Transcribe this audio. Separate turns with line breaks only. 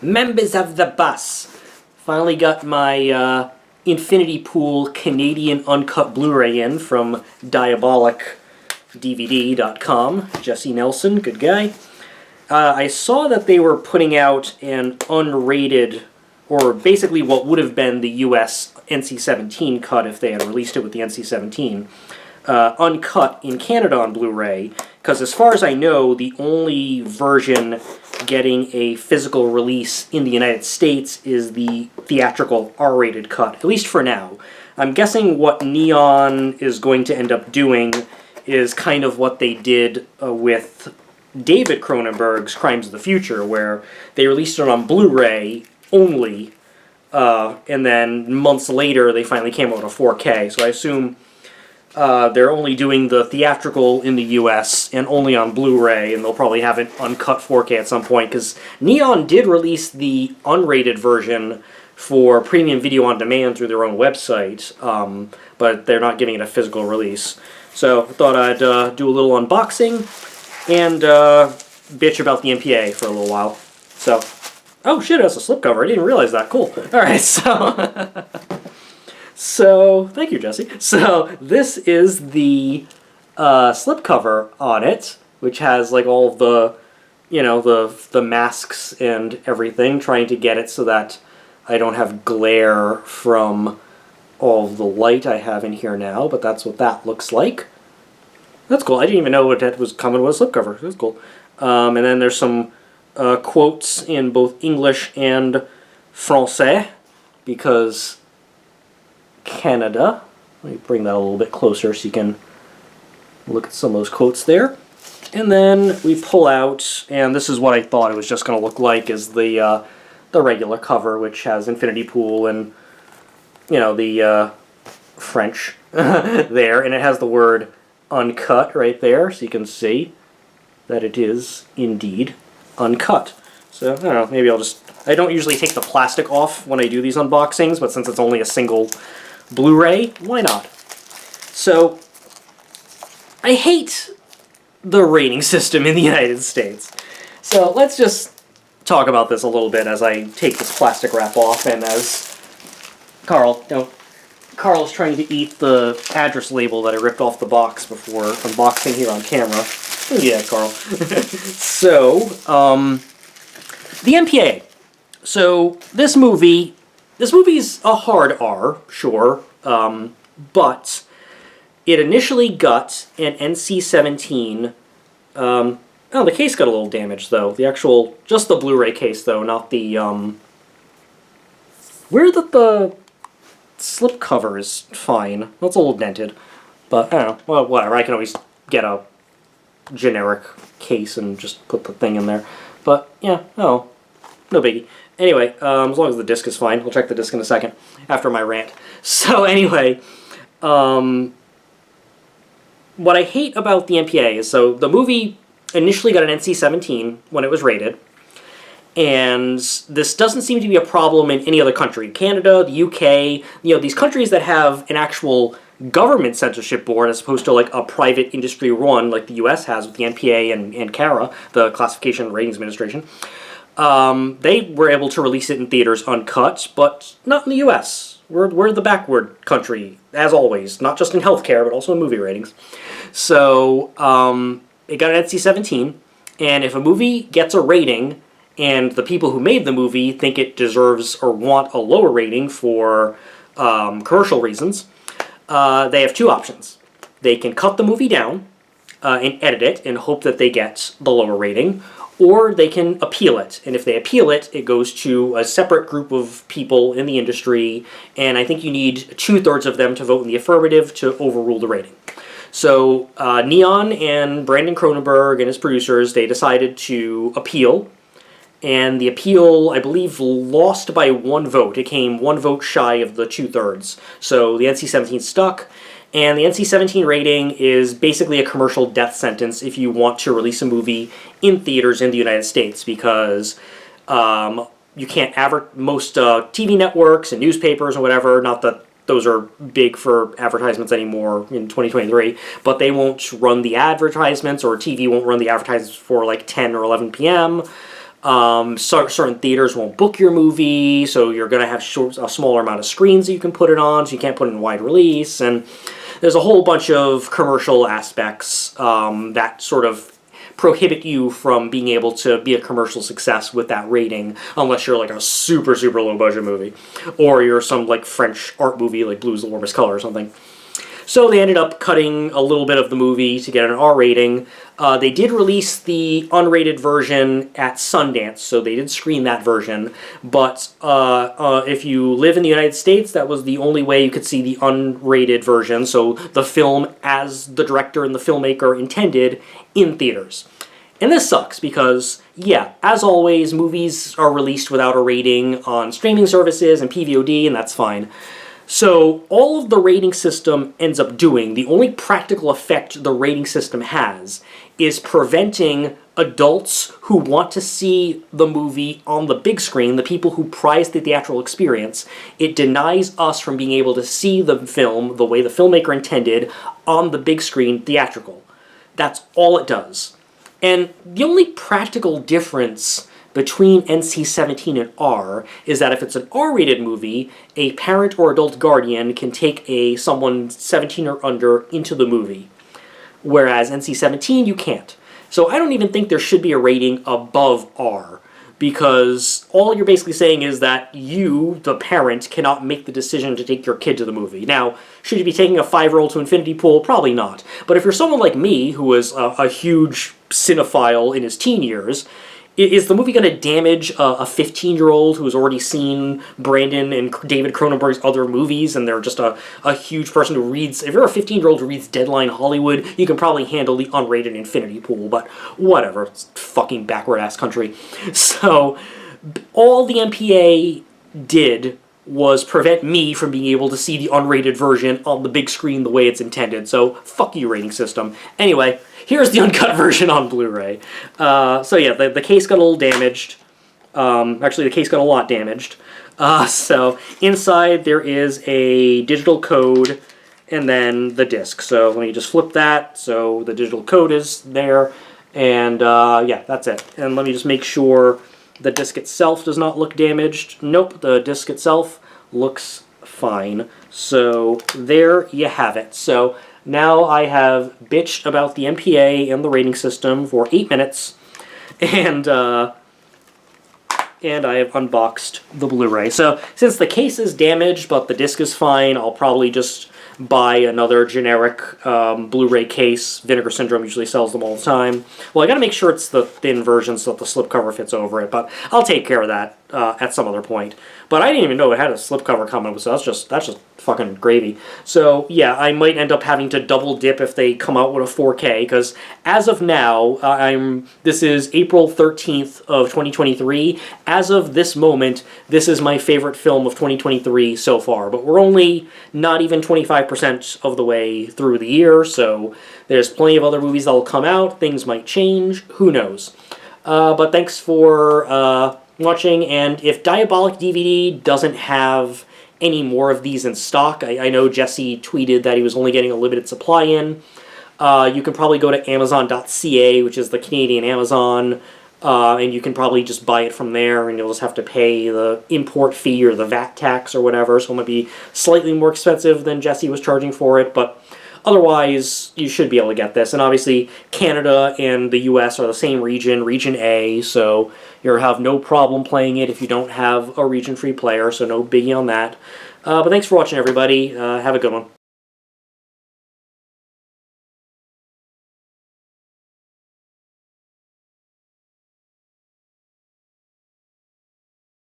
Members of the bus. Finally got my Infinity Pool Canadian Uncut Blu-ray in from DiabolicDVD.com. Jesse Nelson, good guy. I saw that they were putting out an unrated, or basically what would have been the US NC-17 cut if they had released it with the NC-17, uncut in Canada on Blu-ray, because as far as I know, the only version getting a physical release in the United States is the theatrical R-rated cut, at least for now. I'm guessing what Neon is going to end up doing is kind of what they did with David Cronenberg's Crimes of the Future, where they released it on Blu-ray only, and then months later they finally came out with 4K. So I assume they're only doing the theatrical in the US and only on Blu-ray, and they'll probably have it uncut 4K at some point, because Neon did release the unrated version for premium video on demand through their own website, but they're not giving it a physical release. So I thought I'd do a little unboxing and bitch about the MPA for a little while. So, oh shit, that's a slipcover. I didn't realize that. Cool. Alright, so... So, thank you, Jesse. So, this is the slipcover on it, which has like all of the, you know, the masks and everything, trying to get it so that I don't have glare from all of the light I have in here now, but that's what that looks like. That's cool. I didn't even know it was coming with a slipcover. That's cool. And then there's some quotes in both English and Francais, because Canada. Let me bring that a little bit closer so you can look at some of those quotes there. And then we pull out, and this is what I thought it was just going to look like, is the regular cover, which has Infinity Pool and, you know, the French there, and it has the word Uncut right there, so you can see that it is indeed uncut. So, I don't know, maybe I'll just... I don't usually take the plastic off when I do these unboxings, but since it's only a single Blu-ray, why not? So, I hate the rating system in the United States. So, let's just talk about this a little bit as I take this plastic wrap off, and as Carl is trying to eat the address label that I ripped off the box before unboxing here on camera. Yeah, Carl. So, the MPA. So, this movie's a hard R, sure, but it initially got an NC-17. Oh, the case got a little damaged, though. The actual, just the Blu-ray case, though, not the, where the slipcover is fine. That's a little dented, but, I don't know, well, whatever, I can always get a generic case and just put the thing in there. But, yeah, oh, no biggie. Anyway, as long as the disc is fine. We'll check the disc in a second, after my rant. So anyway, what I hate about the MPA is, so the movie initially got an NC-17 when it was rated, and this doesn't seem to be a problem in any other country. Canada, the UK, you know, these countries that have an actual government censorship board as opposed to like a private industry run like the US has with the NPA and CARA, the Classification and Ratings Administration. They were able to release it in theaters uncut, but not in the US. We're the backward country, as always, not just in healthcare, but also in movie ratings. So, it got an NC-17, and if a movie gets a rating, and the people who made the movie think it deserves or want a lower rating for commercial reasons, they have two options. They can cut the movie down and edit it and hope that they get the lower rating, or they can appeal it. And if they appeal it, it goes to a separate group of people in the industry, and I think you need 2/3 of them to vote in the affirmative to overrule the rating. So Neon and Brandon Cronenberg and his producers, they decided to appeal, and the appeal, I believe, lost by 1 vote. It came 1 vote shy of the 2/3. So the NC-17 stuck, and the NC-17 rating is basically a commercial death sentence if you want to release a movie in theaters in the United States, because you can't most TV networks and newspapers or whatever, not that those are big for advertisements anymore in 2023, but they won't run the advertisements, or TV won't run the advertisements for like 10 or 11 p.m. Certain theaters won't book your movie, so you're going to have a smaller amount of screens that you can put it on, so you can't put it in wide release, and there's a whole bunch of commercial aspects that sort of prohibit you from being able to be a commercial success with that rating, unless you're like a super, super low budget movie, or you're some like French art movie like Blue's the Warmest Color or something. So they ended up cutting a little bit of the movie to get an R rating. They did release the unrated version at Sundance, so they did screen that version. But if you live in the United States, that was the only way you could see the unrated version, so the film as the director and the filmmaker intended in theaters. And this sucks because, yeah, as always, movies are released without a rating on streaming services and PVOD, and that's fine. So all of the rating system ends up doing, the only practical effect the rating system has, is preventing adults who want to see the movie on the big screen, the people who prize the theatrical experience. It denies us from being able to see the film the way the filmmaker intended on the big screen theatrical. That's all it does. And the only practical difference between NC-17 and R is that if it's an R-rated movie, a parent or adult guardian can take someone 17 or under into the movie, whereas NC-17 you can't. So I don't even think there should be a rating above R, because all you're basically saying is that you, the parent, cannot make the decision to take your kid to the movie. Now, should you be taking a 5-year-old to infinity pool? Probably not. But if you're someone like me, who was a huge cinephile in his teen years, is the movie going to damage a 15-year-old who has already seen Brandon and David Cronenberg's other movies, and they're just a huge person who reads... If you're a 15-year-old who reads Deadline Hollywood, you can probably handle the unrated Infinity Pool, but whatever. It's fucking backward-ass country. So, all the MPA did was prevent me from being able to see the unrated version on the big screen the way it's intended. So, fuck you, rating system. Anyway, here's the uncut version on Blu-ray. So yeah, the case got a little damaged. Actually, the case got a lot damaged. So inside there is a digital code and then the disc. So let me just flip that. So the digital code is there. And yeah, that's it. And let me just make sure the disc itself does not look damaged. Nope, the disc itself looks fine. So there you have it. So now I have bitched about the MPA and the rating system for 8 minutes, and I have unboxed the Blu-ray. So since the case is damaged but the disc is fine, I'll probably just buy another generic Blu-ray case. Vinegar Syndrome usually sells them all the time. Well, I gotta make sure it's the thin version so that the slipcover fits over it, but I'll take care of that at some other point. But I didn't even know it had a slipcover coming, so that's just fucking gravy. So yeah, I might end up having to double dip if they come out with a 4K, because as of now, this is April 13th of 2023. As of this moment, this is my favorite film of 2023 so far, but we're only not even 25% of the way through the year, so there's plenty of other movies that will come out. Things might change. Who knows? But thanks for watching, and if Diabolic DVD doesn't have any more of these in stock, I know Jesse tweeted that he was only getting a limited supply in. You can probably go to Amazon.ca, which is the Canadian Amazon, and you can probably just buy it from there, and you'll just have to pay the import fee or the VAT tax or whatever, so it might be slightly more expensive than Jesse was charging for it, but otherwise, you should be able to get this. And obviously, Canada and the US are the same region, Region A, so you'll have no problem playing it if you don't have a region-free player, so no biggie on that. But thanks for watching, everybody. Have a good one.